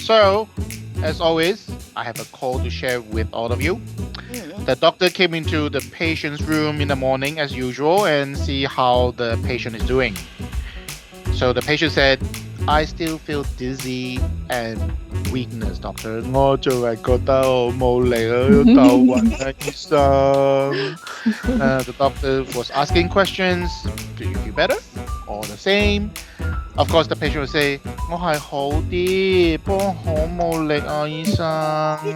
So, as always, I have a call to share with all of you. Mm. The doctor came into the patient's room in the morning as usual and see how the patient is doing. So the patient said, I still feel dizzy and weakness, doctor. 我仲係覺得我冇力啊，要鬥暈啊，醫生。The doctor was asking questions. Do you feel better? Or the same? Of course, the patient will say, 我係好啲，不過好冇力啊，醫生。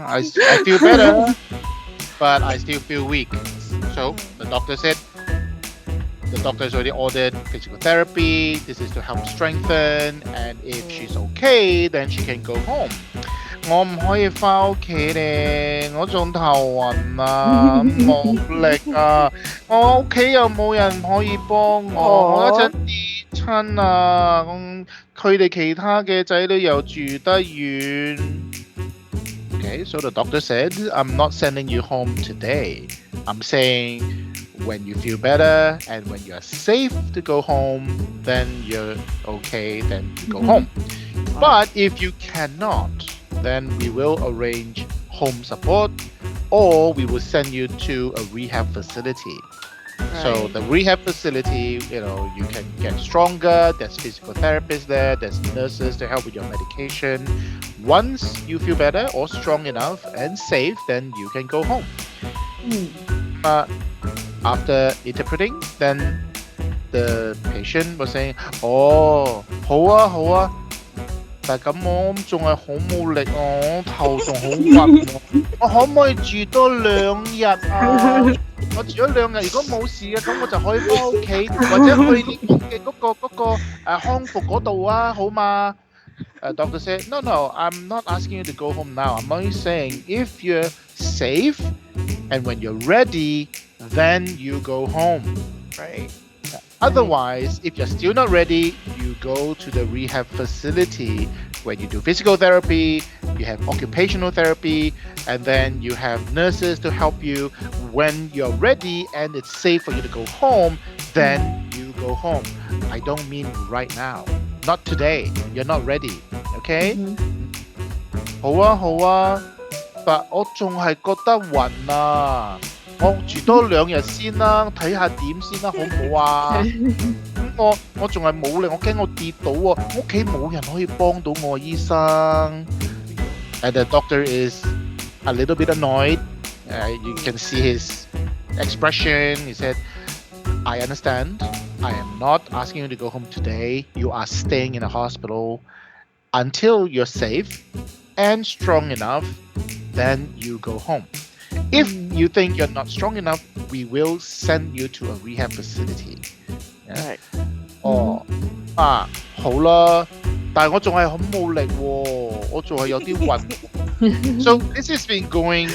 I feel better, but I still feel weak. So the doctor said, the doctor has already ordered physical therapy. This is to help strengthen, and if she's okay, then she can go home. 我唔可以翻屋企咧，我仲頭暈啊，冇力啊，我屋企又冇人可以幫我，我一陣跌親啊，佢哋其他嘅仔女又住得遠。Okay, so the doctor said, I'm not sending you home today. I'm saying when you feel better and when you're safe to go home, then you're okay, then you go home. But if you cannot, then we will arrange home support or we will send you to a rehab facility. So the rehab facility, you can get stronger. There's physical therapists there. There's nurses to help with your medication. Once you feel better or strong enough and safe, then you can go home. Uh, After interpreting, then the patient was saying, 哦，好啊，好啊，但係咁我仲係好冇力哦，頭仲好暈喎，我可唔可以住多2日啊？我住咗2日，如果冇事嘅，咁我就可以翻屋企，嗰個康復嗰度啊，好嘛？ Doctor said, no, I'm not asking you to go home now. I'm only saying if you're safe and when you're ready, then you go home. Right. Otherwise, if you're still not ready, you go to the rehab facility where you do physical therapy, you have occupational therapy, and then you have nurses to help you. When you're ready and it's safe for you to go home, then you go home. I don't mean right now. Not today. You're not ready. Okay? 好啊，好啊，但我仲係覺得暈啊，我住多2日先啦，睇下點先啦，好唔好啊？咁我仲係冇力，我驚我跌倒喎，屋企冇人可以幫到我醫生。And the doctor is a little bit annoyed. You can see his expression. He said, I understand. I am not asking you to go home today. You are staying in a hospital until you're safe and strong enough, then you go home. If you think you're not strong enough, we will send you to a rehab facility. Yeah? Right. 好啦，但係我仲係好冇力喎，我仲係有啲暈。So this has been going,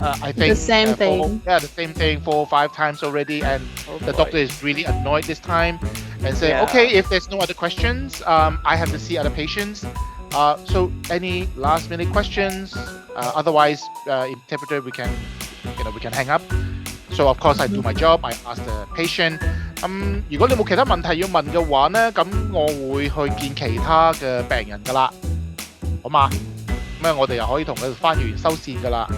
I think The same thing. the same thing 4 or 5 times already, and the doctor is really annoyed this time and say, Yeah. okay, if there's no other questions, I have to see other patients. So any last minute questions? Otherwise, interpreter, we can hang up. So of course I do my job. I ask the patient. 如果你冇其他問題要問嘅話呢，咁我會去見其他嘅病人㗎啦，好嘛？咁我哋又可以同佢翻完收線㗎啦。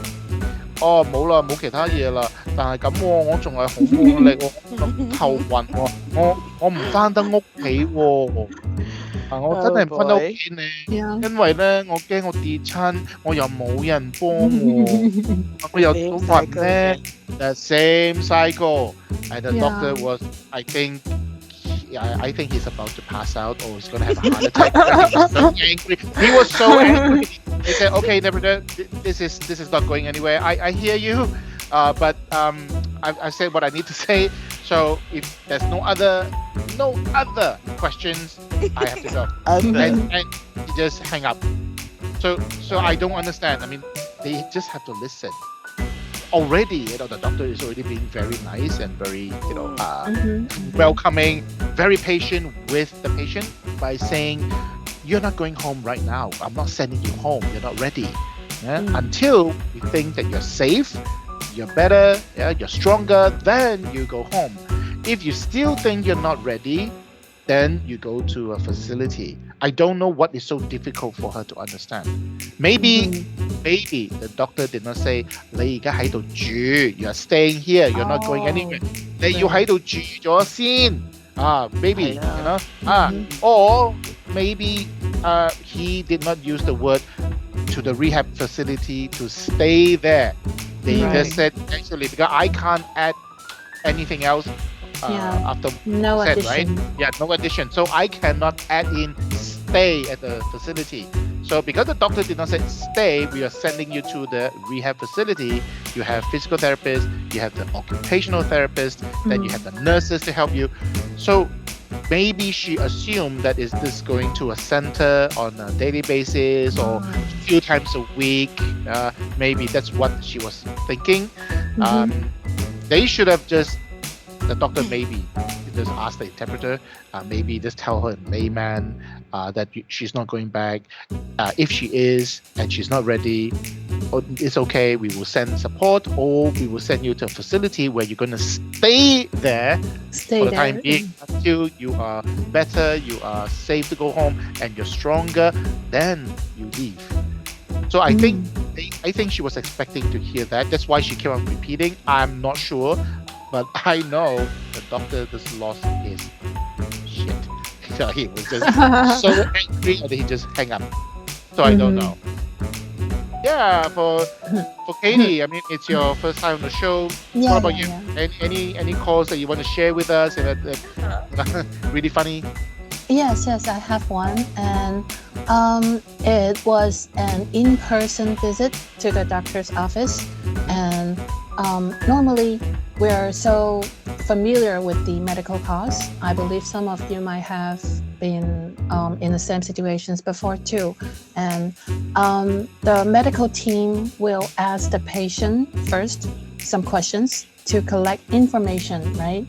冇啦，冇其他嘢啦。但係咁喎，我仲係好冇力喎，頭暈喎，我唔翻得屋企喎。我真係唔翻得屋企呢，因為呢，我驚我跌親，我又冇人幫我，我又好暈呢。The same cycle, and the doctor was, I think he's about to pass out or he's going to have a heart attack. He was so angry. He was so angry. He said, "Okay, Nevertheless, this is not going anywhere. I hear you, but I've said what I need to say. So if there's no other questions, I have to go." And he just hang up. So I don't understand. I mean, they just have to listen. Already, the doctor is already being very nice and very, welcoming, very patient with the patient by saying, "You're not going home right now. I'm not sending you home. You're not ready. Yeah? Until we think that you're safe, you're better, you're stronger, then you go home. If you still think you're not ready, then you go to a facility. I don't know what is so difficult for her to understand. Maybe Mhm. maybe the doctor did not say 你而家喺度住 you are staying here, you're not going anywhere. Oh, 你要喺對，度住咗先 係 maybe 啦。嗯 or maybe he did not use the word to the rehab facility to stay there. They 哼 just Right. said actually because I can't add anything else Yeah. after No said, right? addition. Yeah, no addition. So I cannot add in stay at the facility. So because the doctor did not say stay, we are sending you to the rehab facility. You have physical therapist, you have the occupational therapist, then you have the nurses to help you. So maybe she assumed that is this going to a center on a daily basis or Ah. few times a week. Maybe that's what she was thinking. Mhm. They should have just the doctor maybe just ask the interpreter, maybe just tell her in layman that she's not going back. If she is and she's not ready, it's okay. We will send support, or we will send you to a facility where you're going to stay there Stay for the time there. being until you are better, you are safe to go home, and you're stronger. Then you leave. So I think she was expecting to hear that. That's why she kept on repeating. I'm not sure, but I know the doctor just lost his shit. So he was just so angry and he just hang up. So I don't know. Yeah, for Katie, I mean it's your first time on the show. Yeah, What about yeah, you? yeah. Any calls that you want to share with us? Really funny. Yes, yes, I have one, and it was an in-person visit to the doctor's office, and normally we're so familiar with the medical costs. I believe some of you might have been in the same situations before too, and the medical team will ask the patient first some questions to collect information, right?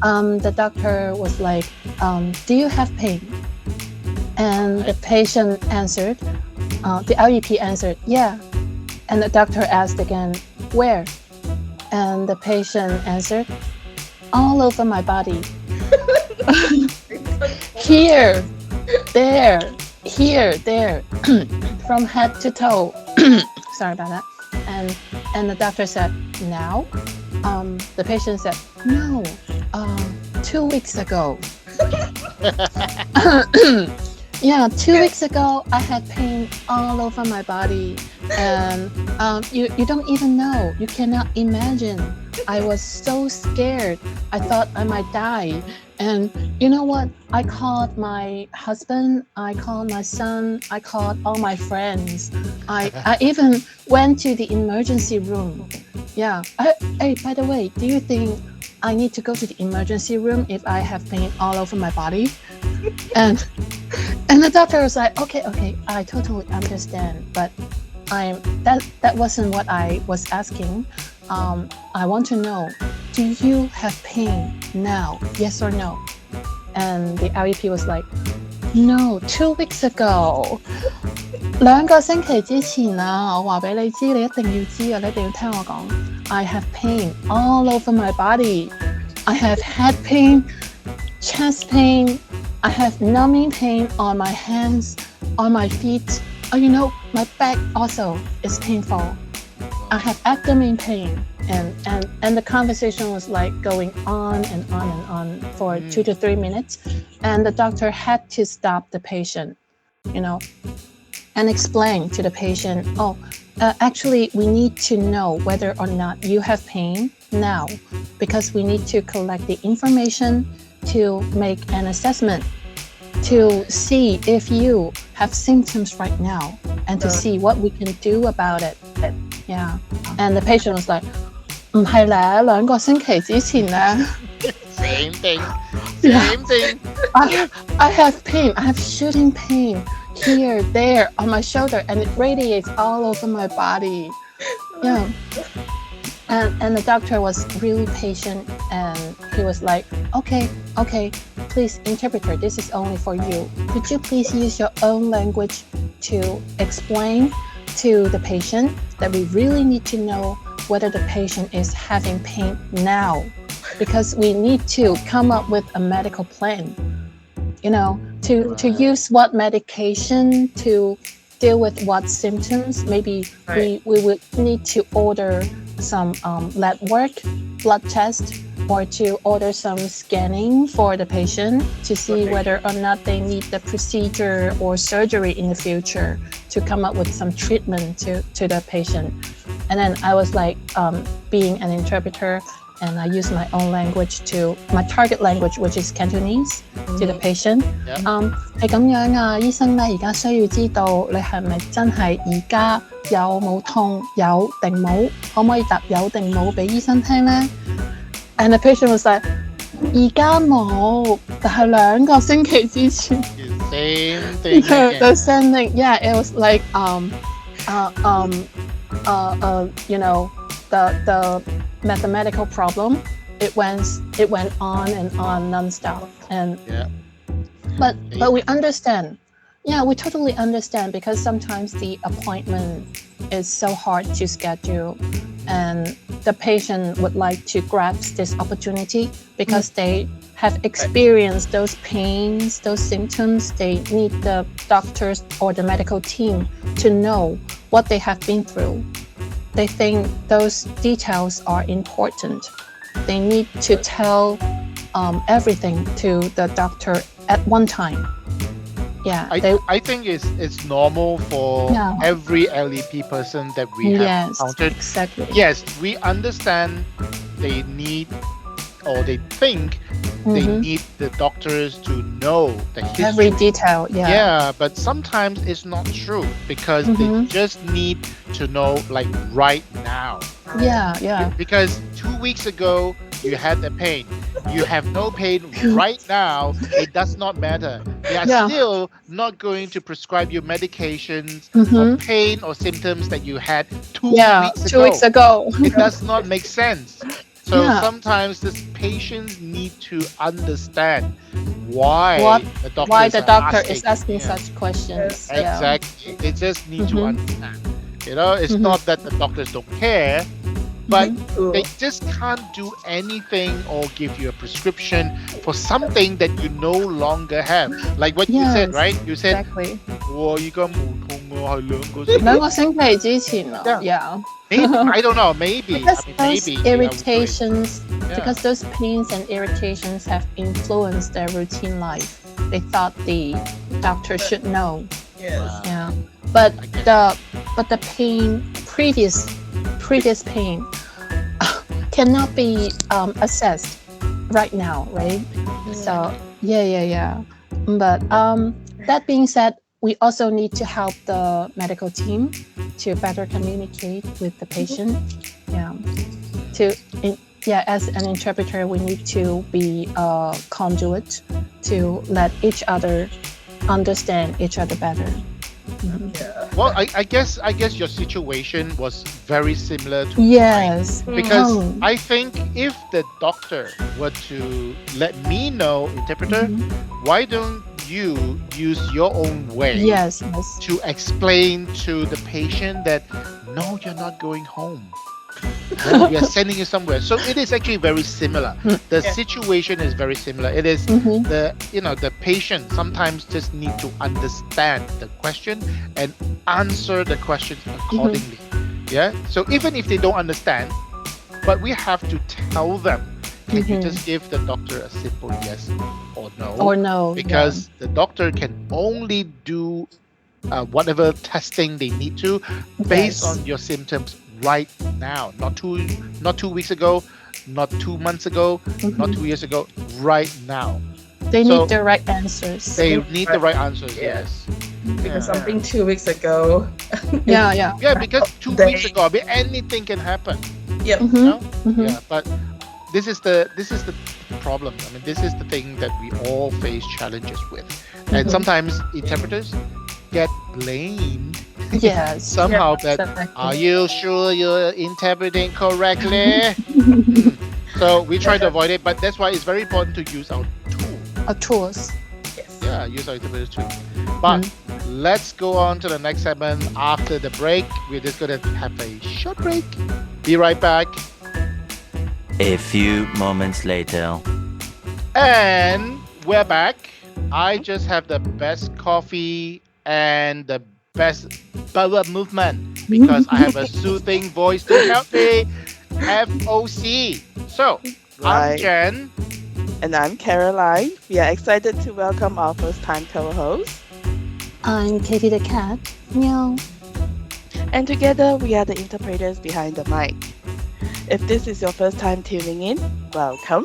And the doctor was like, do you have pain? And the patient answered, the LEP answered, yeah. And the doctor asked again, where? And the patient answered, all over my body. Here, there, here, there, from head to toe. Sorry about that. And the doctor said, now? The patient said, no, 2 weeks ago. Yeah, 2 weeks ago, I had pain all over my body. And you don't even know. You cannot imagine. I was so scared. I thought I might die. And you know what? I called my husband, I called my son, I called all my friends. I even went to the emergency room. Yeah. Hey, by the way, do you think I need to go to the emergency room if I have pain all over my body? And the doctor was like, okay, I totally understand, but that wasn't what I was asking. I want to know, do you have pain now? Yes or no? And the LEP was like, no, 2 weeks ago. 2個星期之前啊，我話俾你知，你一定要知啊，你一定要聽我講。I have pain all over my body. I have head pain, chest pain. I have numbing pain on my hands, on my feet. Oh, you know, my back also is painful. I have abdomen pain. And the conversation was like going on and on and on for 2 to 3 minutes. And the doctor had to stop the patient, you know, and explain to the patient, actually, we need to know whether or not you have pain now, because we need to collect the information to make an assessment, to see if you have symptoms right now, and to see what we can do about it. Yeah. And the patient was like, 唔係咧，2個星期之前咧。Same thing. Yeah. Same thing. I have pain. I have shooting pain here, there, on my shoulder, and it radiates all over my body. Yeah. And the doctor was really patient, and he was like, okay, please, interpreter, this is only for you. Could you please use your own language to explain to the patient that we really need to know whether the patient is having pain now, because we need to come up with a medical plan, you know, to use what medication to deal with what symptoms. Maybe we would need to order some lab work, blood test, or to order some scanning for the patient to see whether or not they need the procedure or surgery in the future to come up with some treatment to the patient. And then I was like being an interpreter, and I use my own language my target language, which is Cantonese, to the patient. 係咁樣啊，醫生咧，而家需要知道你係咪真係而家有冇痛，有定冇，可唔可以答有定冇俾醫生聽咧？And the patient was like, 而家冇，但係2個星期之前。Same thing. The same thing. Yeah, it was like you know, the mathematical problem. It went on and on nonstop. And but we understand. Yeah, we totally understand, because sometimes the appointment is so hard to schedule, and the patient would like to grasp this opportunity because they have experienced those pains, those symptoms. They need the doctors or the medical team to know what they have been through. They think those details are important. They need to tell everything to the doctor at one time. Yeah, I think it's normal for every LEP person that we have encountered. Exactly. Yes, we understand they need, or they think they need the doctors to know the history. Every detail, Yeah, but sometimes it's not true, because they just need to know like right now. Yeah. Because 2 weeks ago you had the pain. You have no pain right now. It does not matter. They are still not going to prescribe you medications for pain or symptoms that you had 2 weeks ago. 2 weeks ago. It does not make sense. So sometimes the patients need to understand why the doctor is asking such questions. Exactly. They just need to understand. You know, it's not that the doctors don't care, but they just can't do anything or give you a prescription for something that you no longer have. Like what you said, right? You said, exactly. 我而家冇痛啊，係2個星期之前啊。Yeah. Maybe, I don't know. Maybe. Because those maybe irritations, because those pains and irritations have influenced their routine life. They thought the doctor should know. Yes. Yeah. But the pain, previous pain, cannot be assessed right now, right? So yeah. But that being said, we also need to help the medical team to better communicate with the patient. As an interpreter, we need to be a conduit to let each other understand each other better. Well, I guess your situation was very similar to yes mine, because I think if the doctor were to let me know, interpreter, why don't you use your own way to explain to the patient that no, you're not going home. No, we are sending you somewhere. So it is actually very similar. The situation is very similar. It is the patient sometimes just need to understand the question and answer the question accordingly. Yeah. So even if they don't understand, but we have to tell them, can you just give the doctor a simple yes or no? Or no. Because the doctor can only do whatever testing they need to based on your symptoms right now. Not two weeks ago, not 2 months ago, not 2 years ago, right now. They need the right answers. They need the right answers, yes. Because something 2 weeks ago. Yeah, because 2 weeks ago, I mean, anything can happen. Yep. Yeah, but this is the problem. I mean, this is the thing that we all face challenges with. And sometimes interpreters get blamed yes somehow that are you sure you're interpreting correctly? So we try to avoid it, but that's why it's very important to use our tools. Yeah, use our interpreters too. But let's go on to the next segment after the break. We're just gonna have a short break. Be right back. A few moments later. And we're back. I just have the best coffee and the best bowel movement because I have a soothing voice to help me. FOC. So, I'm Right. Jen. And I'm Caroline. We are excited to welcome our first time co host. I'm Katie the cat. Meow. And together we are the interpreters behind the mic. If this is your first time tuning in, welcome.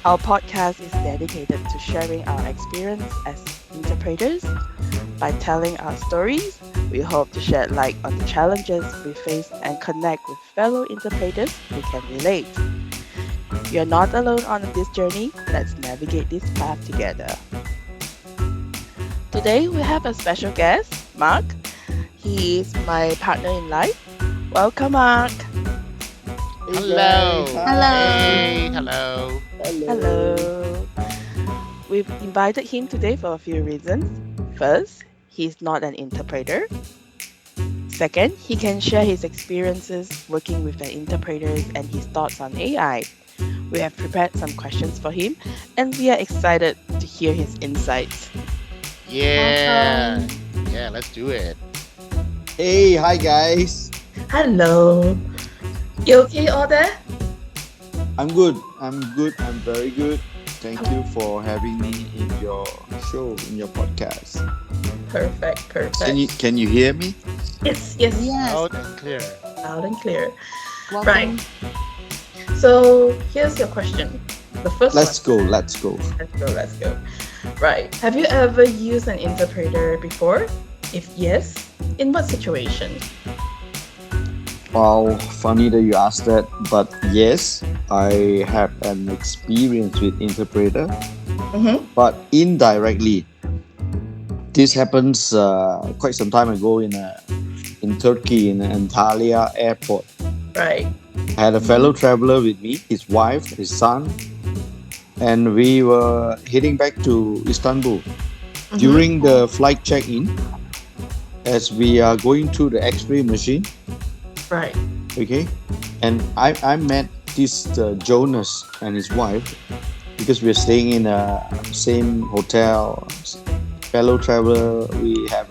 Our podcast is dedicated to sharing our experience as interpreters. By telling our stories, we hope to shed light on the challenges we face and connect with fellow interpreters who can relate. You're not alone on this journey. Let's navigate this path together. Today we have a special guest, Mark. He is my partner in life. Welcome, Mark. Hello. Hello. Hey, hello. Hello. We've invited him today for a few reasons. First, he's not an interpreter. Second, he can share his experiences working with the interpreters and his thoughts on AI. We have prepared some questions for him and we are excited to hear his insights. Yeah. Yeah, let's do it. Hey, hi guys. Hello. You okay all there? I'm good. I'm very good. Thank you for having me in your show, in your podcast. Perfect. Can you hear me? Yes. Yes. Loud and clear. Loud and clear. Welcome. Right. So here's your question. The first Let's one. go. Let's go. Let's go. Right. Have you ever used an interpreter before? If yes, in what situation? Wow, funny that you asked that, but yes, I have an experience with interpreter, Mm-hmm. but indirectly. This happens quite some time ago in Turkey in Antalya airport. Right. I had a fellow traveler with me, his wife, his son, and we were heading back to Istanbul. Mhm. During the flight check-in, as we are going through the X-ray machine, Right. okay, and I met this Jonas and his wife because we are staying in a same hotel. Fellow traveler, we have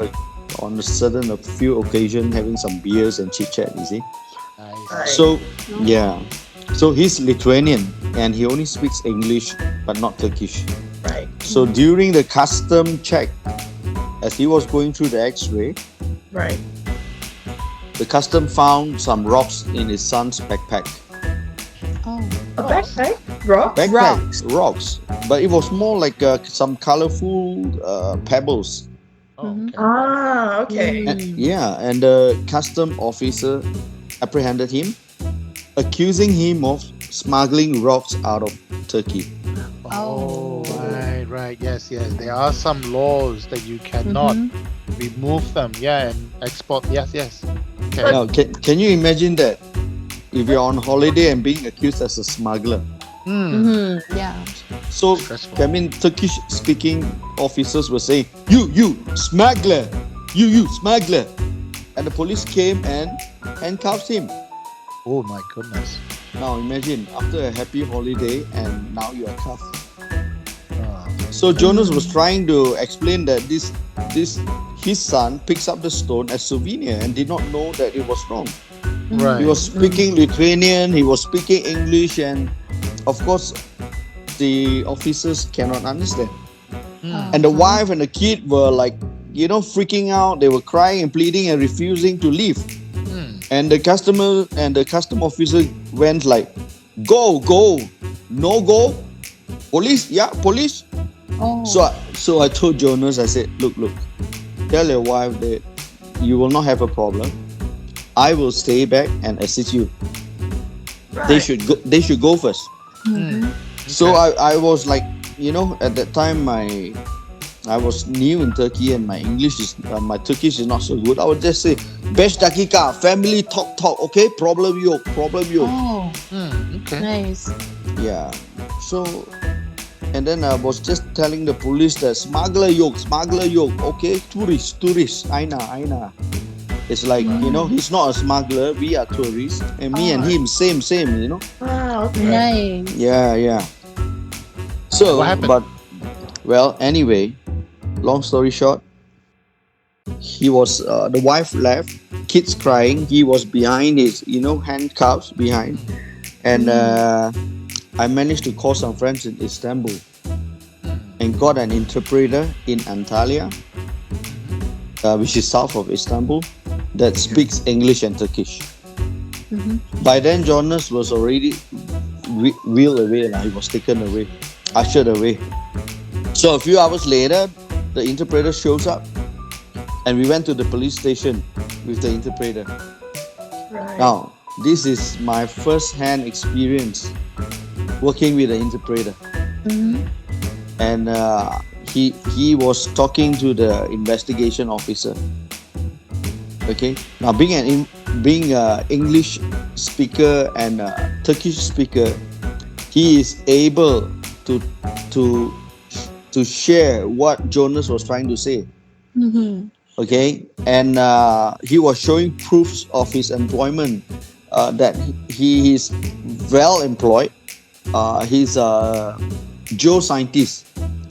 on a few occasions having some beers and chit chat. You see, Nice. Right. so yeah, so he's Lithuanian and he only speaks English but not Turkish. Right. So during the custom check, as he was going through the X-ray, Right. the custom found some rocks in his son's backpack. Oh. A backpack? Rock? Rocks. But it was more like some colorful pebbles. Oh, Mhm. okay. Ah, okay. And the custom officer apprehended him, accusing him of smuggling rocks out of Turkey. Oh, right. Yes. There are some laws that you cannot Mhm. remove them. Yeah, and export. Yes. Okay. Now, can you imagine that? If you're on holiday and being accused as a smuggler. Hmm. Yeah. So, Stressful. I mean, Turkish-speaking officers were saying, you, smuggler! You, smuggler! And the police came and handcuffed him. Oh my goodness. Now imagine, after a happy holiday and now you are cuffed. Ah. So Jonas was trying to explain that his son picks up the stone as souvenir and did not know that it was wrong. Right. He was speaking Lithuanian, he was speaking English, and of course the officers cannot understand. Hmm. And the wife and the kid were like, freaking out. They were crying and pleading and refusing to leave. Hmm. And the custom officer went like, go, no go, police, police. Oh. So I told Jonas, I said, look, tell your wife that you will not have a problem. I will stay back and assist you. Right. They should go first. Mhm. So I was like, at that time I was new in Turkey and my Turkish is not so good. I would just say, Beş dakika, family talk, okay? Problem yok. Oh. Okay. Nice. Yeah. So, and then I was just telling the police that smuggler yok, okay? Tourist, aina. It's like, he's not a smuggler, we are tourists. And me and him, same, Ah, okay. Nice. Yeah. So, What happened? but Well, anyway, long story short, he was the wife left, kids crying. He was behind his, handcuffs behind, and I managed to call some friends in Istanbul and got an interpreter in Antalya, which is south of Istanbul, that speaks English and Turkish. By then, Jonas was already wheeled away. He was taken away, ushered away. So a few hours later, the interpreter shows up, and we went to the police station with the interpreter. Right. Now, this is my first-hand experience working with an interpreter, and he was talking to the investigation officer. Okay, now being an English speaker and a Turkish speaker, he is able to share what Jonas was trying to say. Okay, and he was showing proofs of his employment, that he is well employed. He's a geoscientist,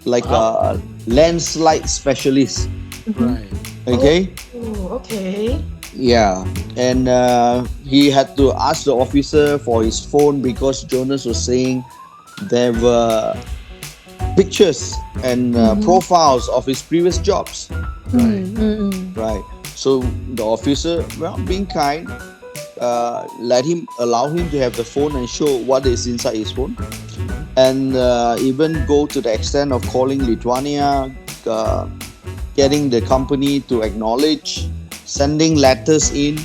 like a landslide specialist. Right. Okay. Oh, okay. Yeah, and he had to ask the officer for his phone because Jonas was saying there were pictures and profiles of his previous jobs. Right. So the officer, well, being kind, allow him to have the phone and show what is inside his phone, and even go to the extent of calling Lithuania, getting the company to acknowledge, sending letters in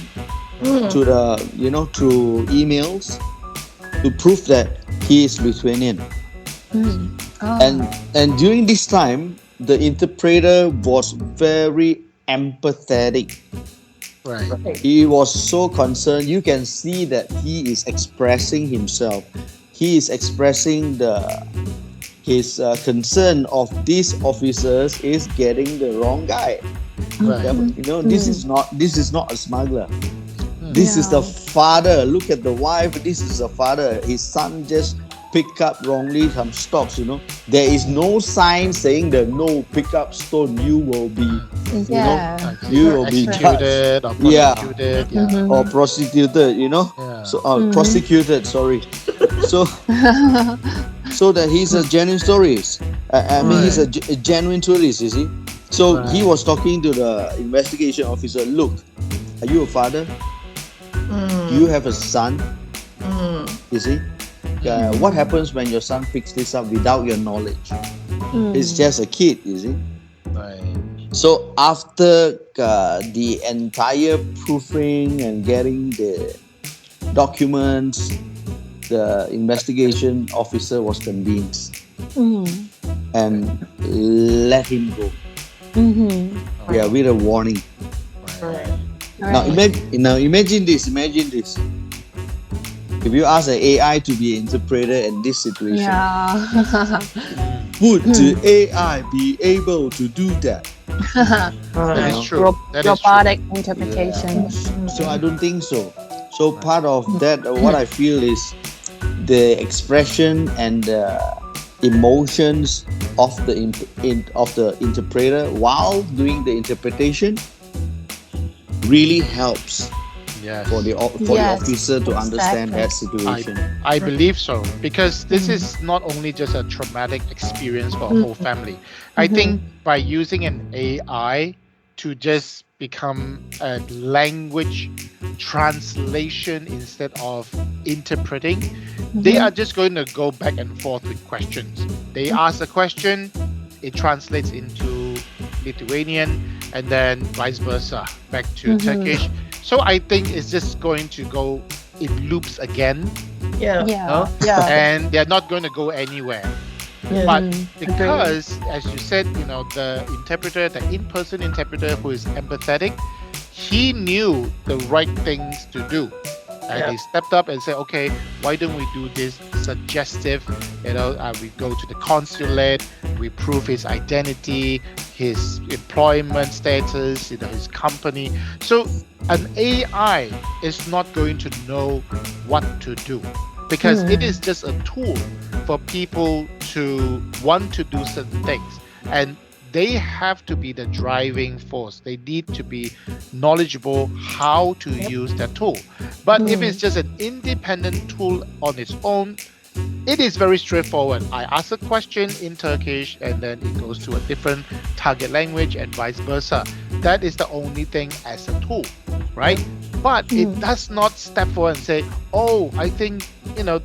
to the through emails to prove that he is Lithuanian. And during this time, the interpreter was very empathetic. Right. He was so concerned. You can see that he is expressing himself. He is expressing his concern of these officers is getting the wrong guy. Right. This is not a smuggler. This is the father. Look at the wife. This is the father. His son just pick up wrongly some stocks. There is no sign saying that no, pick up stone, you will be you will be executed or prosecuted. or prostituted. So prosecuted. Sorry. So that he's a genuine tourist. I mean, he's a genuine tourist. You see. So he was talking to the investigation officer. Look, are you a father? You have a son. You see. What happens when your son picks this up without your knowledge? It's just a kid, you see. Right. So after the entire proofing and getting the documents, the investigation officer was convinced and let him go. Yeah, with a warning. Right. Now imagine this. If you ask an AI to be an interpreter in this situation, would the AI be able to do that? That is true. That is Robotic interpretation. So I don't think so. So part of that, what I feel is the expression and the emotions of the interpreter while doing the interpretation really helps for the officer to understand that situation. I believe so, because this is not only just a traumatic experience for a whole family. I think by using an AI to just become a language translation instead of interpreting, they are just going to go back and forth with questions. They ask a question, it translates into Lithuanian, and then vice versa, back to Turkish. So I think it's just going to go in loops again. And they're not going to go anywhere. But because, as you said, the interpreter, the in-person interpreter who is empathetic, he knew the right things to do. And he stepped up and said, okay, why don't we do this suggestive? We go to the consulate, we prove his identity, his employment status, his company. So an AI is not going to know what to do. because it is just a tool for people to want to do certain things, and they have to be the driving force. They need to be knowledgeable how to use that tool. But if it's just an independent tool on its own, it is very straightforward. I ask a question in Turkish and then it goes to a different target language and vice versa. That is the only thing as a tool, right? But it does not step forward and say, oh, I think,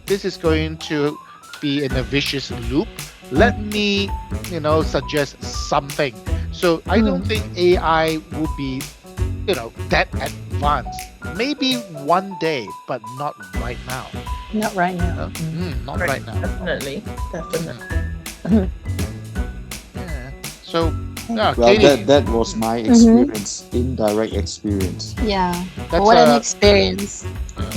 this is going to be in a vicious loop. Let me, suggest something. So I don't think AI would be, that advanced. Maybe one day, but not right now. Not right now. Not right now. Definitely. Yeah. So, Well, Katie, that was my experience, indirect experience. Yeah. That's What an a- experience.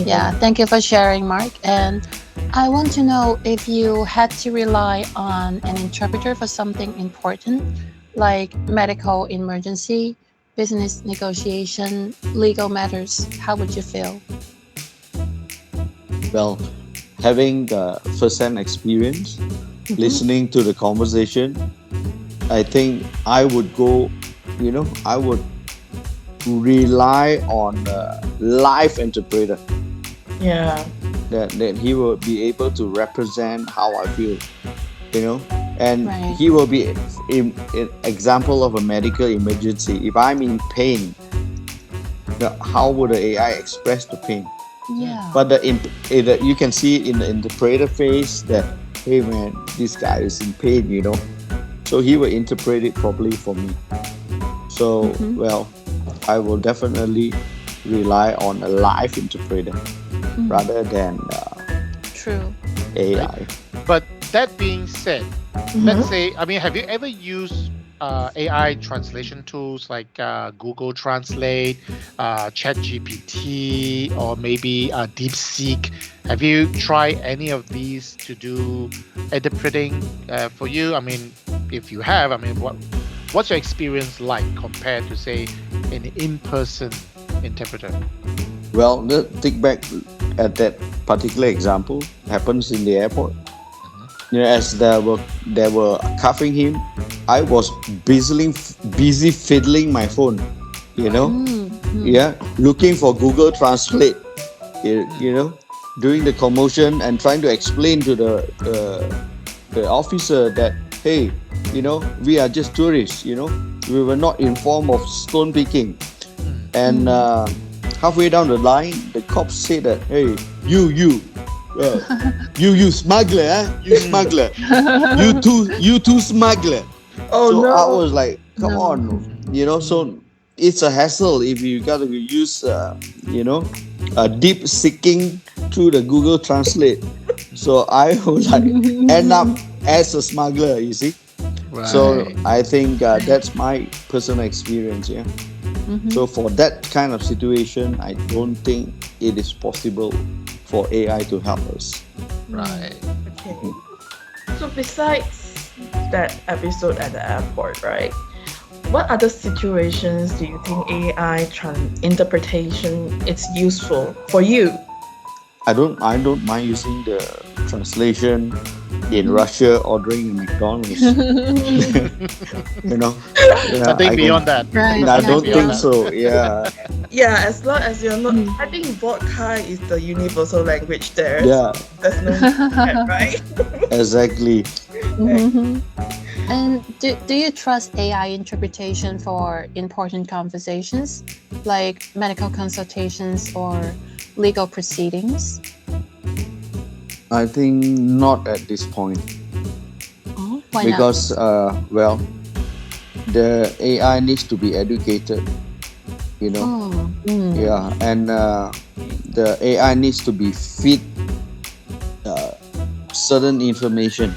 Yeah. Thank you for sharing, Mark. And I want to know if you had to rely on an interpreter for something important, like medical emergency, business negotiation, legal matters, how would you feel? Well, having the first-hand experience, listening to the conversation, I think I would go, I would rely on a live interpreter Yeah. that he will be able to represent how I feel, and Right. he will be in example of a medical emergency. If I'm in pain, how would the AI express the pain? Yeah. But you can see it in the interpreter face that, hey man, this guy is in pain, so he will interpret it properly for me. So well, I will definitely rely on a live interpreter rather than True. AI. but that being said, let's say, have you ever used AI translation tools like Google Translate, ChatGPT, or maybe DeepSeek? Have you tried any of these to do interpreting for you? If you have, what's your experience like compared to, say, an in-person interpreter? Well, think back at that particular example happens in the airport. As they were cuffing him, I was busy fiddling my phone, looking for Google Translate, during the commotion and trying to explain to the officer that, hey, we are just tourists, we were not informed of stone picking. And halfway down the line, the cops said that, hey, you smuggler, you smuggler, you too smuggler. Oh So no. I was like, come No. on, so it's a hassle if you got to use, deep seeking through the Google Translate. So I was like, end up as a smuggler, you see. So I think that's my personal experience. Yeah. So for that kind of situation, I don't think it is possible for AI to help us. Right. Okay. So besides that episode at the airport, right? What other situations do you think AI interpretation is useful for you? I don't mind using the translation in Russia ordering a McDonald's. I think beyond that. Right. I don't beyond think that. so. Yeah. Yeah, as long as you're not. I think vodka is the universal language there. Yeah. There's no that, right? Exactly. And do you trust AI interpretation for important conversations like medical consultations or legal proceedings? I think not at this point Oh, why because the AI needs to be educated. not? Oh, Yeah, and the AI needs to be feed certain information.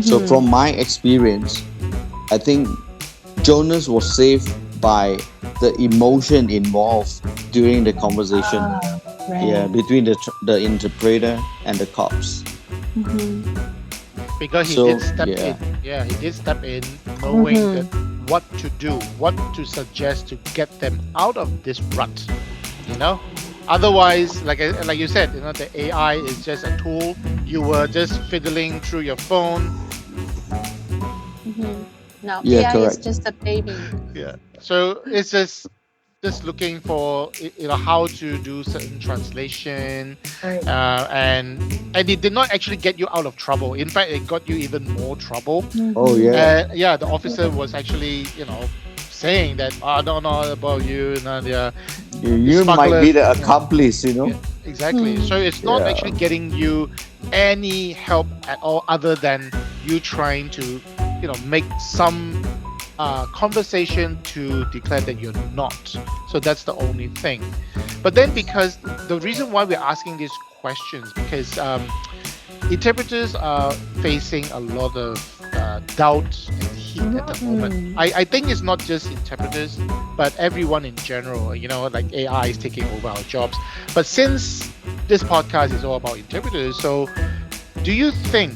So from my experience, I think Jonas was saved by the emotion involved during the conversation. right. Yeah, between the interpreter and the cops. Because he So, did step yeah. in. Yeah, he did step in knowing that what to do, what to suggest to get them out of this rut. Otherwise, like you said, the AI is just a tool. You were just fiddling through your phone. Mhm. No, Yeah, AI is correct. just a baby. Yeah. So it's just looking for how to do certain translation, Right. and it did not actually get you out of trouble. In fact, it got you even more trouble. Oh Mhm. yeah. Yeah, the officer was actually saying that, I don't know about you, the You might be smugglers. the Yeah, accomplice, you know. yeah, exactly. Mm. So it's not Yeah. actually getting you any help at all, other than you trying to make some conversation to declare that you're not. So that's the only thing. But then, because the reason why we're asking these questions, because interpreters are facing a lot of doubt and heat at the moment. Mm. I think it's not just interpreters, but everyone in general. Like AI is taking over our jobs. But since this podcast is all about interpreters, so do you think,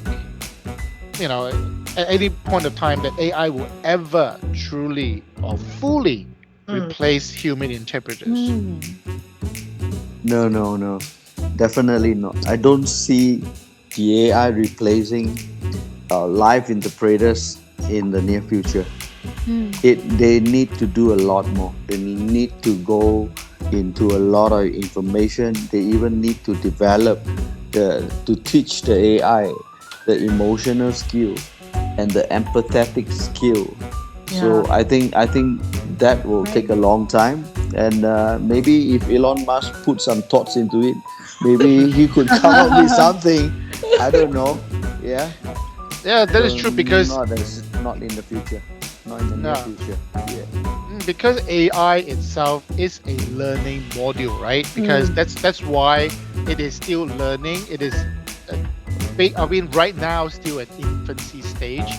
at any point of time, that AI will ever truly or fully Mm. replace human interpreters? Mm. No, no, no. Definitely not. I don't see the AI replacing live interpreters in the near future. Mm. They need to do a lot more. They need to go into a lot of information. They even need to develop to teach the AI the emotional skill and the empathetic skill. Yeah. So I think that will take a Right. long time, and maybe if Elon Musk put some thoughts into it, maybe he could come up with something. I don't know. Yeah. Yeah, that is So true, because not in the future, not in the near no, future. Yeah. because AI itself is a learning module, right? Because Mm. that's why it is still learning. It is, uh, I mean, right now still at infancy stage.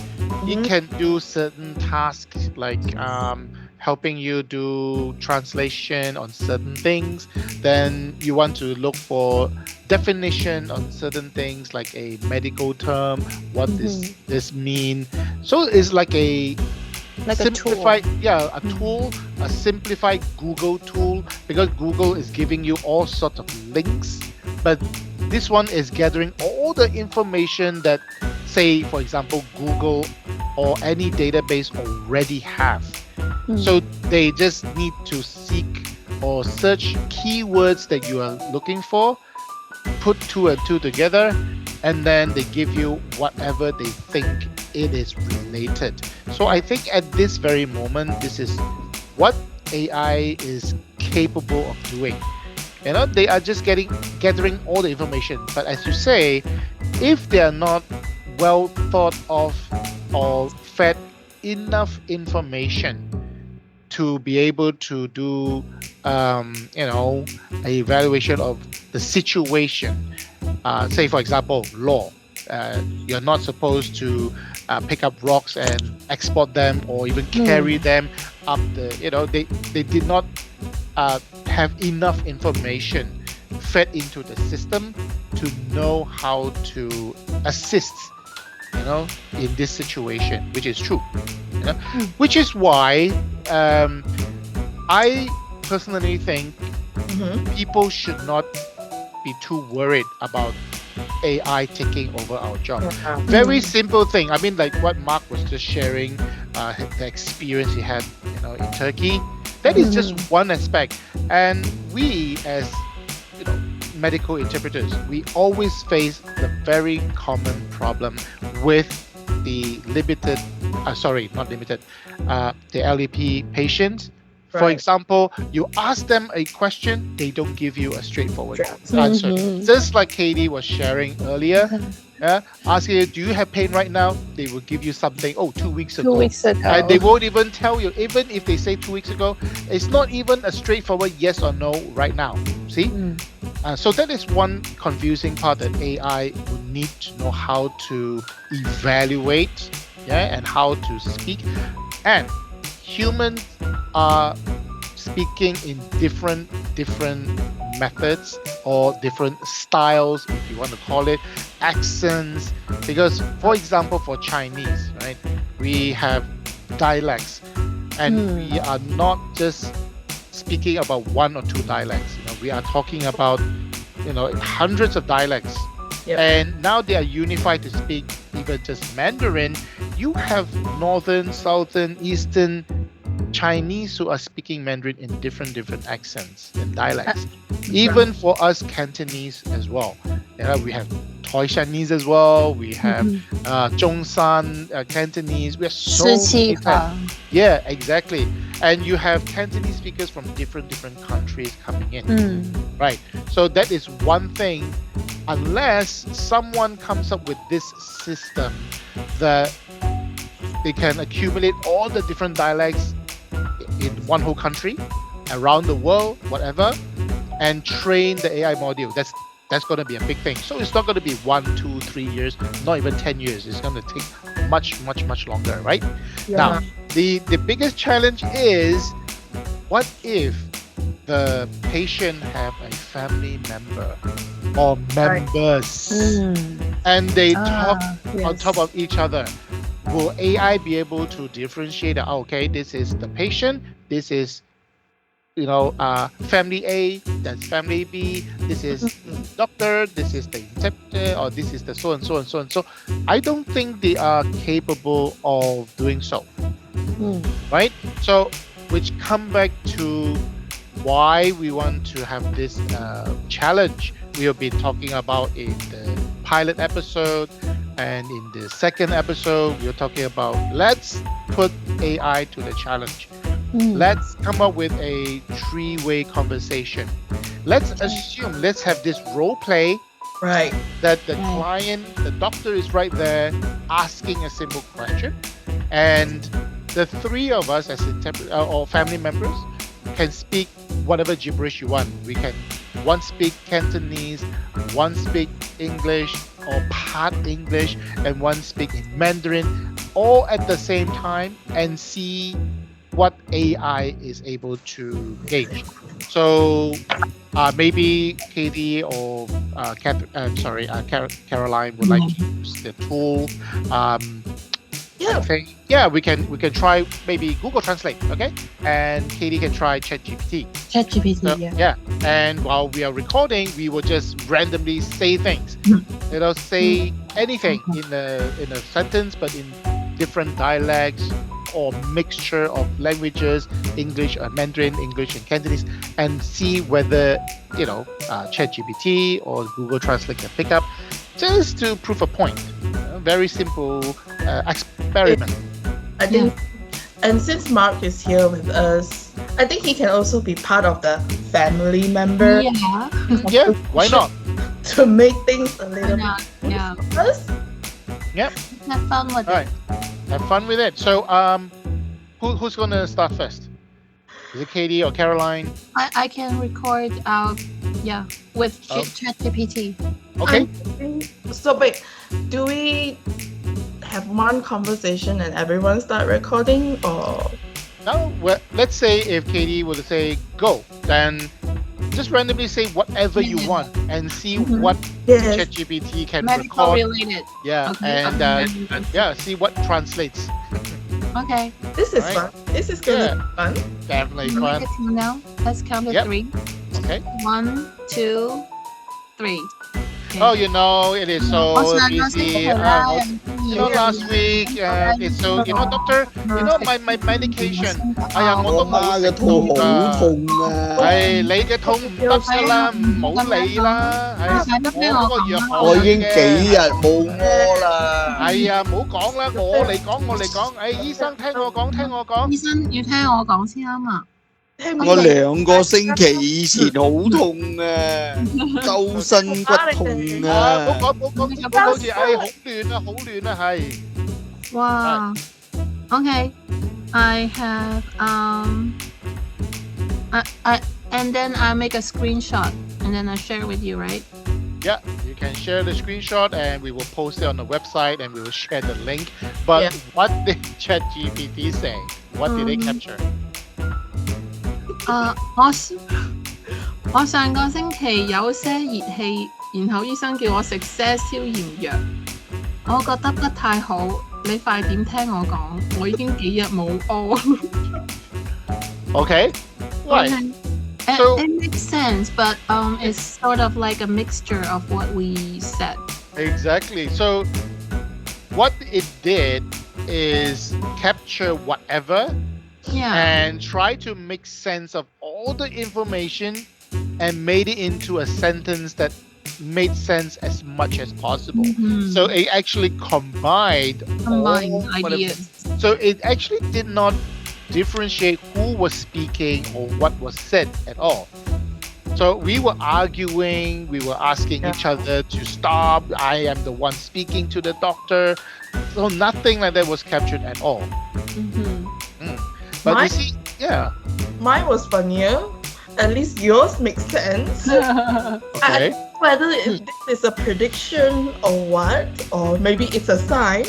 It Mhm. can do certain tasks like helping you do translation on certain things. Then you want to look for definition on certain things like a medical term. What does Mhm. this mean? So it's like a Like a tool. simplified, yeah, a Mm. tool, a simplified Google tool, because Google is giving you all sorts of links, but this one is gathering all the information that, say for example, Google or any database already have. Mm. So they just need to seek or search keywords that you are looking for, put two and two together, and then they give you whatever they think it is related. So I Yeah. think at this very moment, this is what AI is capable of doing. They are just gathering all the information. But as you say, if they are not well thought of or fed enough information to be able to do, a evaluation of the situation. Say, for example, law. You're not supposed to pick up rocks and export them, or even carry Mm. them up the. They did not have enough information fed into the system to know how to assist, in this situation, which is true. Mm. Which is why, um, I personally think Mhm. people should not be too worried about AI taking over our job. Yeah. Very Mm. simple thing. I mean, like what Mark was just sharing, the experience he had, in Turkey. That is just Mhm. one aspect, and we, as you know, medical interpreters, we always face the very common problem with the limited, sorry, not limited, the LEP patients. For Right. example, you ask them a question, they don't give you a straightforward Sure. answer. Mhm. Just like Katie was sharing earlier, yeah, asking you, do you have pain right now? They will give you something, oh, 2 weeks 2 ago. weeks And ago. they won't even tell you, even if they say 2 weeks ago, it's not even a straightforward yes or no right now. See? Mm. So that is one confusing part that AI would need to know how to evaluate, yeah, and how to speak. And humans are speaking in different methods, or different styles, if you want to call it, accents. Because, for example, for Chinese, right, we have dialects, and we Mm. are not just speaking about one or two dialects. We are talking about hundreds of dialects. Yep. And now they are unified to speak even just Mandarin. You have northern, southern, eastern Chinese who are speaking Mandarin in different accents and dialects. Even for us Cantonese as well. We have Taishanese as well. We have Zhongshan Cantonese. We have so many types. Yeah, exactly. And you have Cantonese speakers from different countries coming in. Right. So that is one thing. Unless someone comes up with this system that they can accumulate all the different dialects in one whole country, around the world, whatever, and train the AI module. That's going to be a big thing. So it's not going to be 1, 2, 3 years, not even 10 years. It's going to take much longer, right? Yeah. Now, the biggest challenge is, what if the patient have a family member or members and they talk on top of each other? Will AI be able to differentiate that, okay, this is the patient, this is family A, that's family B, this is the doctor, this is the interpreter, or this is the so and so and so and so? I don't think they are capable of doing so. Right? So, which come back to why we want to have this challenge we will be talking about in the pilot episode, and in the second episode we're talking about let's put AI to the challenge. Let's come up with a three-way conversation. Let's assume, let's have this role play, Right. that the client, the doctor is right there asking a simple question, and the three of us as or family members can speak whatever gibberish you want. We can one speak Cantonese, one speak English or part English, and one speak in Mandarin, all at the same time, and see what AI is able to gauge. So maybe Katie or Caroline would like to use the tool. I think, we can try maybe Google Translate, okay? And Katie can try ChatGPT. ChatGPT, And while we are recording, we will just randomly say things. Say anything in a sentence, but in different dialects or mixture of languages, English, Mandarin, English, and Cantonese, and see whether ChatGPT or Google Translate can pick up, just to prove a point. Very simple experiment. I think, and since Mark is here with us, I think he can also be part of the family member. Yeah, why not? To make things a little bit us. Yep. Have fun with All right. Have fun with it. So, who's gonna start first? Is it Katie or Caroline? I can record with ChatGPT. Okay. So wait, do we have one conversation and everyone start recording, or? Now, let's say if Katie were to say go, then just randomly say whatever you want and see what ChatGPT can Medical record. related. Yeah, Okay. and see what translates. Okay. This is fun. This is gonna be fun. Definitely Can we fun. make it count now? Let's count to 3. Okay. 1, 2, 3. Oh, it is so easy. Last week, it's so, doctor, my medication. 我媽嘅肚好痛啊！你嘅痛唔得㗎啦，唔好理啦。我個藥我已經幾日冇屙啦。唔好講啦，我嚟講。醫生聽我講。醫生要聽我講先啱啊！我2個星期以前好痛啊，周身骨痛啊。冇講，好似好亂啊，係。哇 ！Okay, I have I and then I make a screenshot and then I share with you, right? Yeah, you can share the screenshot and we will post it on the website and we will share the link. But what did ChatGPT say? What did they capture? 我上個星期有些熱氣，然後醫生叫我食些消炎藥，我覺得不太好。你快點聽我講，我已經幾日冇屙。Okay, Right. Okay. So It makes sense, but it's sort of like a mixture of what we said. exactly. So what it did is capture whatever Yeah. and try to make sense of all the information and made it into a sentence that made sense as much as possible. So Mhm. it actually combined Combine all whatever. ideas. So it actually did not differentiate who was speaking or what was said at all. So we were arguing, we were asking Yeah. each other to stop. I am the one speaking to the doctor. So nothing like that was captured at all. Mhm. Mm. But you Mine, see, yeah, mine was funnier. At least yours makes sense. I okay. don't know whether if this is a prediction or what, or maybe it's a sign.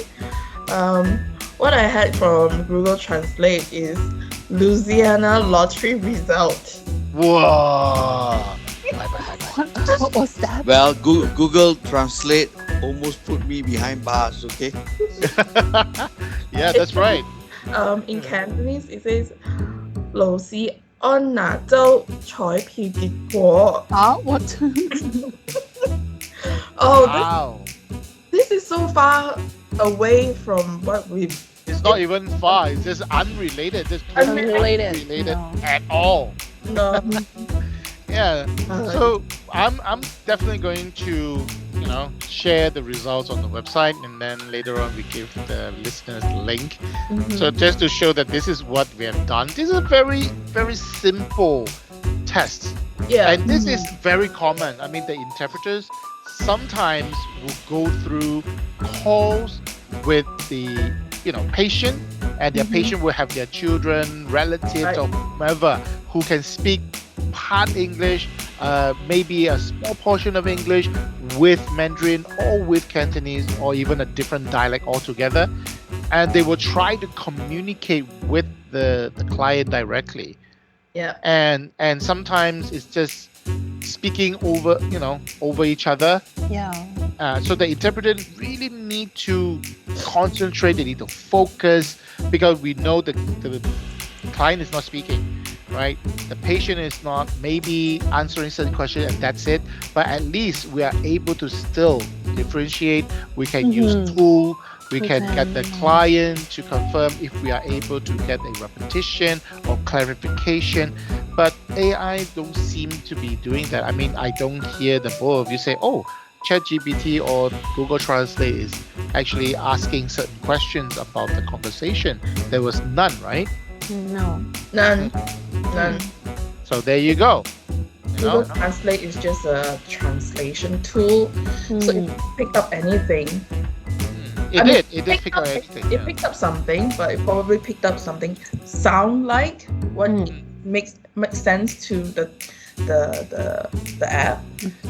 Um, what I had from Google Translate is Louisiana lottery result. Whoa. Bye, bye, bye, What was that? Well, Google Translate almost put me behind bars. Okay. bye. Yeah, that's right. In Cantonese, it says 老師安娜州彩票結果. Huh? What? Oh, Wow. this is so far away from what we've. It's not even far. It's just unrelated. Just Unrelated. unrelated No. at all. No. Yeah. Uh, So I'm definitely going to share the results on the website, and then later on we give the listeners the link. Mhm. So just to show that this is what we have done. This is a very very simple test, yeah. and this is very common. I mean, the interpreters sometimes will go through calls with the patient, and their Mhm. patient will have their children, relatives, Right. or whomever who can speak part English, maybe a small portion of English with Mandarin or with Cantonese or even a different dialect altogether, and they will try to communicate with the client directly. Yeah. And sometimes it's just speaking over each other. Yeah. So the interpreter really need to concentrate, they need to focus, because we know the client is not speaking, right? The patient is not maybe answering certain questions and that's it. But at least we are able to still differentiate. We can use Mhm. tool. We We can get the can, client to confirm if we are able to get a repetition or clarification. But AI don't seem to be doing that. I mean, I don't hear the both of you say, oh, ChatGPT or Google Translate is actually asking certain questions about the conversation. There was none, right? No. None. None. So there you go. You know? Google Translate is just a translation tool. So if Mm. you picked up anything, It I mean, did. It did pick up everything. it Yeah. picked up something, but it probably picked up something sound like what makes sense to the app.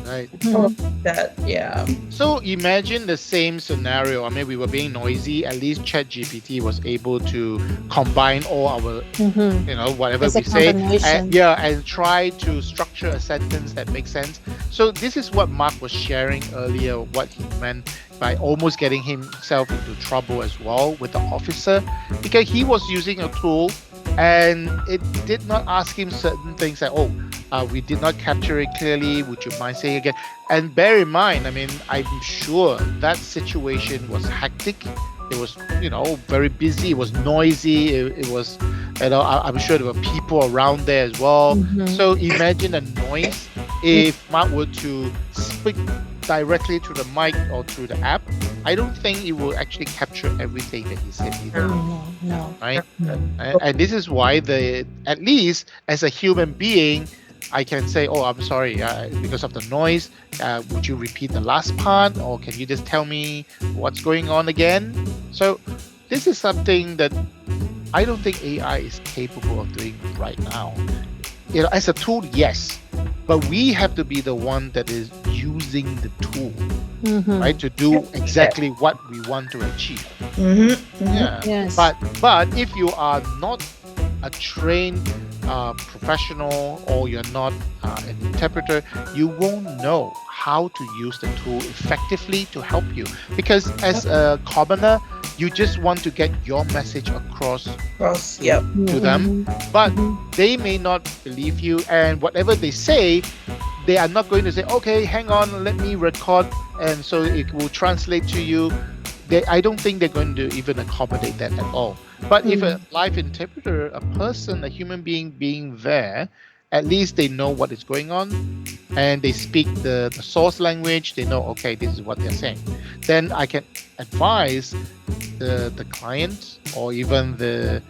Right. Mhm. That yeah. So imagine the same scenario. I mean, we were being noisy. At least ChatGPT was able to combine all our, Mhm. whatever It's a we say, combination. and try to structure a sentence that makes sense. So this is what Mark was sharing earlier. What he meant by almost getting himself into trouble as well with the officer, because he was using a tool, and it did not ask him certain things like, oh, we did not capture it clearly. Would you mind saying again? And bear in mind, I mean, I'm sure that situation was hectic. It was, very busy. It was noisy. It was, I'm sure there were people around there as well. Mhm. So imagine the noise if Mark were to speak directly to the mic or through the app. I don't think it will actually capture everything that he said either, No. right? And this is why at least as a human being, I can say, oh, I'm sorry, because of the noise. Would you repeat the last part, or can you just tell me what's going on again? So this is something that I don't think AI is capable of doing right now. As a tool, yes, but we have to be the one that is using the tool, Mhm. right, to do exactly what we want to achieve. Yeah. Yes. But if you are not a trained professional, or you're not an interpreter, you won't know how to use the tool effectively to help you. Because as a commoner, you just want to get your message across Cross. Yep. to them, but they may not believe you, and whatever they say, they are not going to say, okay, hang on, let me record, and so it will translate to you. I don't think they're going to even accommodate that at all. But if a live interpreter, a person, a human being there, at least they know what is going on, and they speak the source language. They know, okay, this is what they're saying. Then I can advise the client, or even the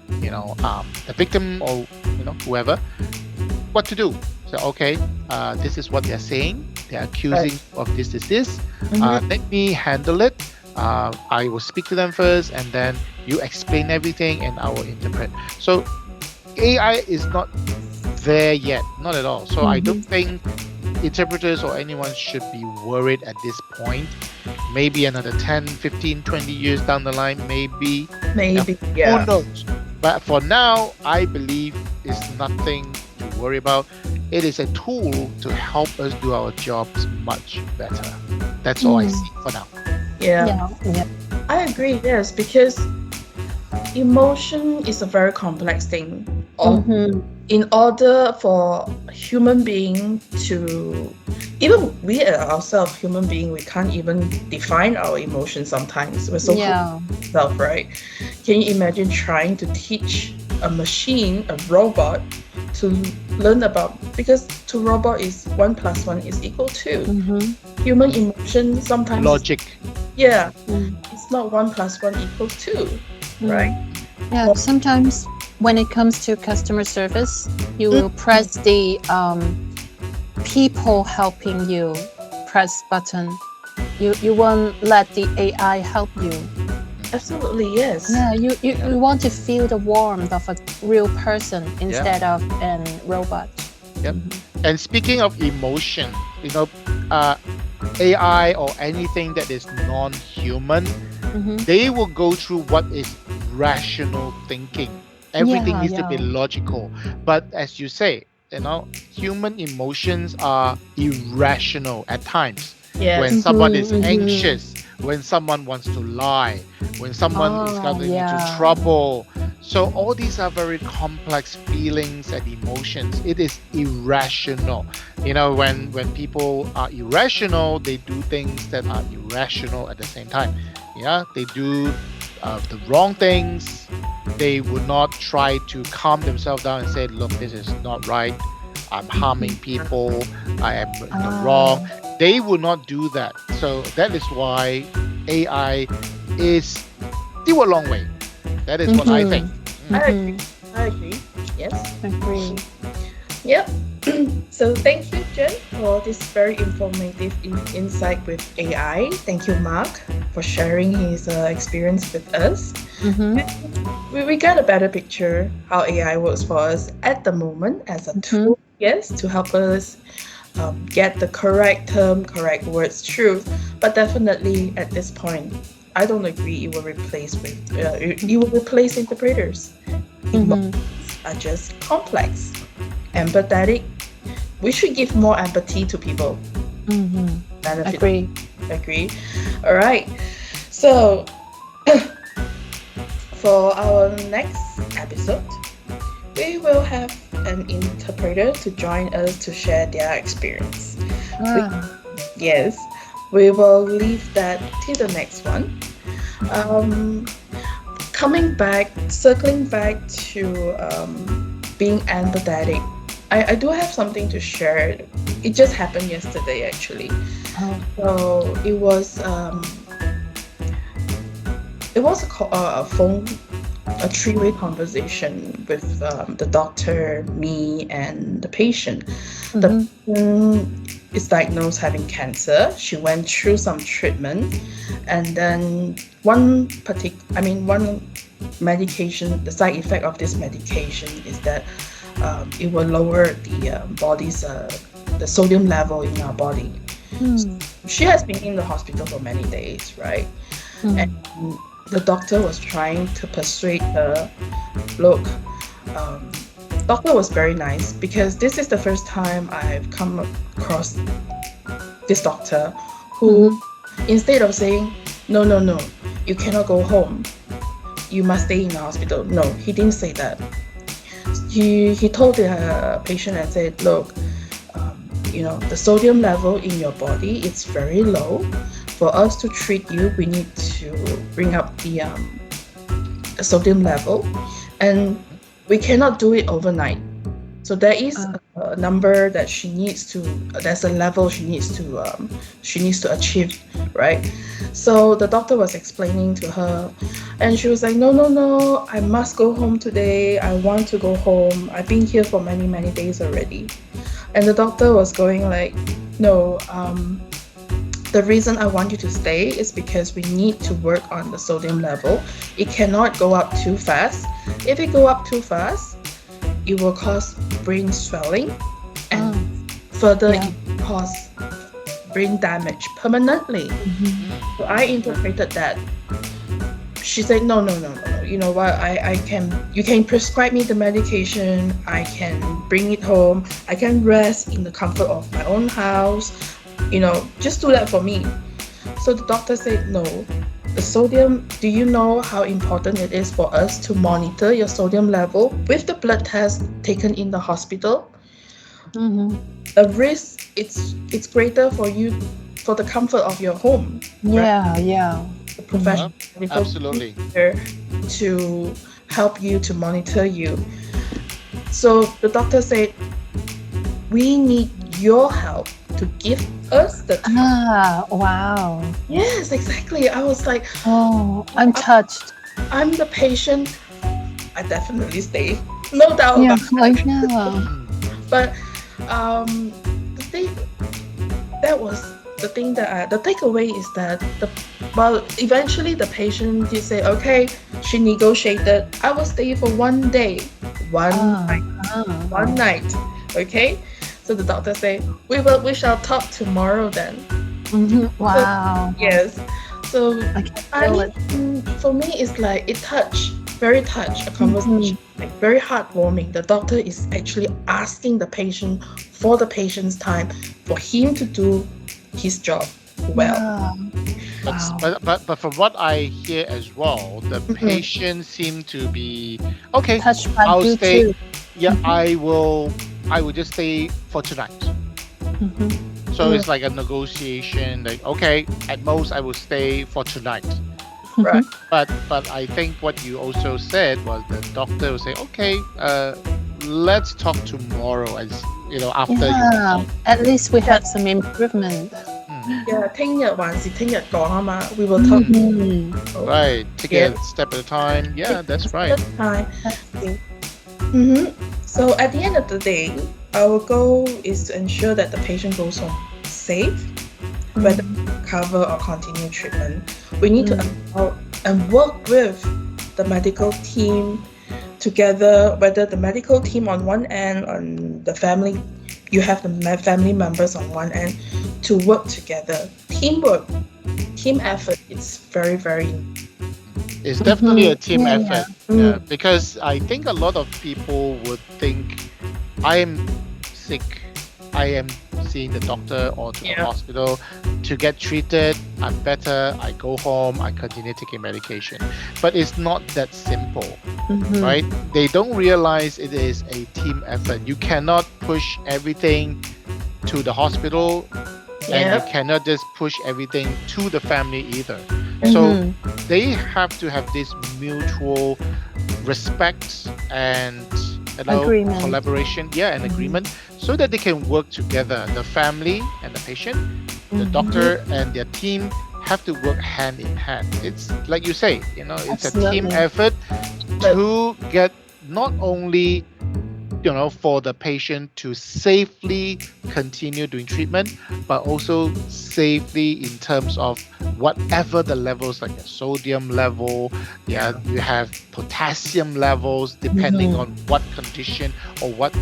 victim, or whoever, what to do. So okay, this is what they're saying. They're accusing of this. Let me handle it. I will speak to them first, and then you explain everything, and I will interpret. So AI is not there yet, not at all. So I don't think interpreters or anyone should be worried at this point. Maybe another 10, 15, 20 years down the line, maybe. Yeah. Who knows? But for now, I believe it's nothing to worry about. It is a tool to help us do our jobs much better. That's all I see for now. Yeah. I agree, yes, because emotion is a very complex thing. In order for a human being to, even we ourselves, human being, we can't even define our emotions sometimes. We're so self, right? Can you imagine trying to teach a machine, a robot, to learn about, because to robot is 1 + 1 is equal to. Human emotion sometimes Logic. It's not 1 + 1 = 2, right? Yeah, sometimes when it comes to customer service, you will press the people helping you press button. You won't let the AI help you. Absolutely, yes. Yeah, you want to feel the warmth of a real person instead of a robot. Yep. And speaking of emotion, AI or anything that is non-human, they will go through what is rational thinking. Everything needs to be logical. But as you say, human emotions are irrational at times. Yes. When someone is anxious, when someone wants to lie, when someone is getting into trouble. So all these are very complex feelings and emotions. It is irrational. When people are irrational, they do things that are irrational at the same time. Yeah, they do the wrong things. They would not try to calm themselves down and say, look, this is not right. I'm harming people. I am in the wrong. They will not do that. So that is why AI is still a long way. That is what I think. I agree. Yes. Agree. Yep. So thank you, Jen, for this very informative insight with AI. Thank you, Mark, for sharing his experience with us. We got a better picture how AI works for us at the moment as a tool, yes, to help us get the correct term, correct words, truth. But definitely at this point, I don't agree it will replace interpreters. Emotions are just complex, empathetic. We should give more empathy to people. Agree. All right. So for our next episode, we will have an interpreter to join us to share their experience. We will leave that till the next one. Circling back to being empathetic, I do have something to share. It just happened yesterday, actually. So it was a three-way conversation with the doctor, me, and the patient. The patient is diagnosed having cancer. She went through some treatment, and then one medication. The side effect of this medication is that it will lower the body's the sodium level in our body. She has been in the hospital for many days, right? And the doctor was trying to persuade her, look, doctor was very nice, because this is the first time I've come across this doctor, who instead of saying, no, no, no, you cannot go home, you must stay in the hospital. No, he didn't say that. He told the patient and said, look, the sodium level in your body is very low. For us to treat you, we need to bring up the sodium level, and we cannot do it overnight. So there is a number that she needs to. There's a level she needs to achieve, right? So the doctor was explaining to her, and she was like, "No, no, no! I must go home today. I want to go home. I've been here for many, many days already." And the doctor was going like, "No, the reason I want you to stay is because we need to work on the sodium level. It cannot go up too fast. If it go up too fast, it will cause brain swelling, and further it will cause brain damage permanently." So I interpreted that. She said, no, no, no, no. You know what? You can prescribe me the medication. I can bring it home. I can rest in the comfort of my own house. Just do that for me. So the doctor said, no, the sodium, do you know how important it is for us to monitor your sodium level with the blood test taken in the hospital? The risk, it's greater for you, for the comfort of your home. Yeah. The professional absolutely to help you, to monitor you. So the doctor said, we need your help to give us the time. Wow. Yes, exactly. I was like, Oh, I'm touched. I'm the patient. I definitely stay. No doubt Yeah, about it. But the thing that was the thing that the takeaway is that eventually the patient did say, okay, she negotiated. I will stay for 1 day, one night. Okay. So the doctor said, we shall talk tomorrow then. Wow. So, yes. So I can feel it. for me, it's like very touch a conversation, like very heartwarming. The doctor is actually asking the patient for the patient's time for him to do his job well. Yeah. But from what I hear as well, the patient seemed to be okay. Touched by I'll you stay. too. Yeah, I will just stay for tonight. So it's like a negotiation. Like, okay, at most I will stay for tonight. Right. But I think what you also said was the doctor will say, okay, let's talk tomorrow, as after Yeah. you. At least we had some improvement. Yeah, 聽日還是聽日講啊嘛. We will talk. Right, take it a step at a time. Yeah, that's right. Time. So at the end of the day, our goal is to ensure that the patient goes home safe, whether recover or continue treatment. We need to allow and work with the medical team together, whether the medical team on one end, on the family, you have the family members on one end, to work together. Teamwork, team effort is very, very It's definitely a team Yeah, effort. Yeah, because I think a lot of people would think, I am sick, I am seeing the doctor or to the hospital to get treated, I'm better, I go home, I continue taking medication. But it's not that simple, right? They don't realize it is a team effort. You cannot push everything to the hospital, and you cannot just push everything to the family either. So they have to have this mutual respect and Agreement. collaboration, and agreement, so that they can work together. The family and the patient, the doctor and their team have to work hand in hand. It's like you say, it's a team Absolutely. effort to get not only for the patient to safely continue doing treatment, but also safely in terms of whatever the levels, like the sodium level, you have potassium levels, depending on what condition or what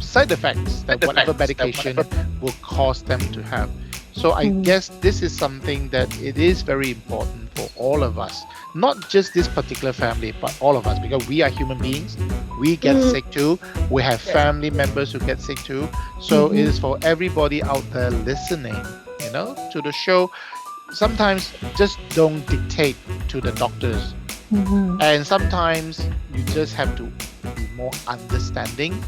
side effects that whatever medication will cause them to have. So I guess this is something that it is very important for all of us, not just this particular family, but all of us, because we are human beings. We get sick too. We have Yes. family members who get sick too. So it is for everybody out there listening, to the show. Sometimes just don't dictate to the doctors, and sometimes you just have to be more understanding.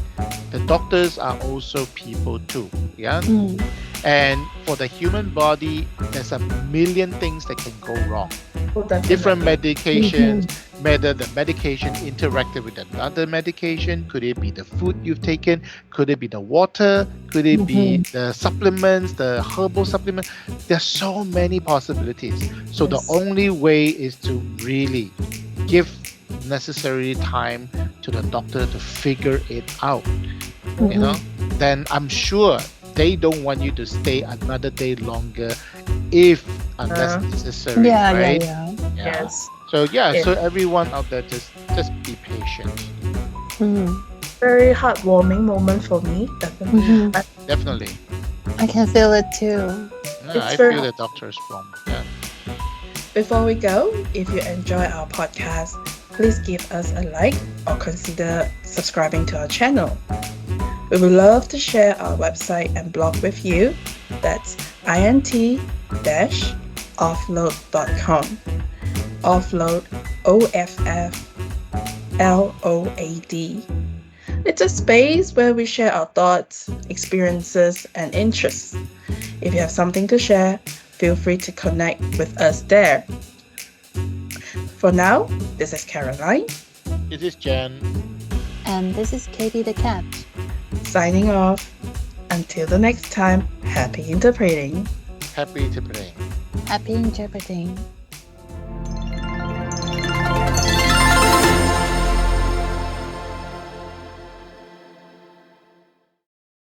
The doctors are also people too, yeah. And for the human body, there's a million things that can go wrong. Oh, Different definitely. medications, whether the medication interacted with another medication. Could it be the food you've taken? Could it be the water? Could it be the supplements, the herbal supplements? There's so many possibilities. So the Yes. only way is to really give necessary time to the doctor to figure it out. Then I'm sure they don't want you to stay another day longer if unless necessary, Yeah, right? yeah. Yeah. Yes. So yeah, Yes. so everyone out there, just be patient. Very heartwarming moment for me. Definitely. Mhm. Definitely. I can feel it too. Yeah, It's I very feel the doctor's from. Yeah. Before we go, if you enjoy our podcast, please give us a like or consider subscribing to our channel. We would love to share our website and blog with you. That's int-offload.com. Offload, OFFLOAD. It's a space where we share our thoughts, experiences, and interests. If you have something to share, feel free to connect with us there. For now, this is Caroline, This is Jen. And this is Katie the cat. signing off. Until the next time, happy interpreting. Happy to play. Happy interpreting.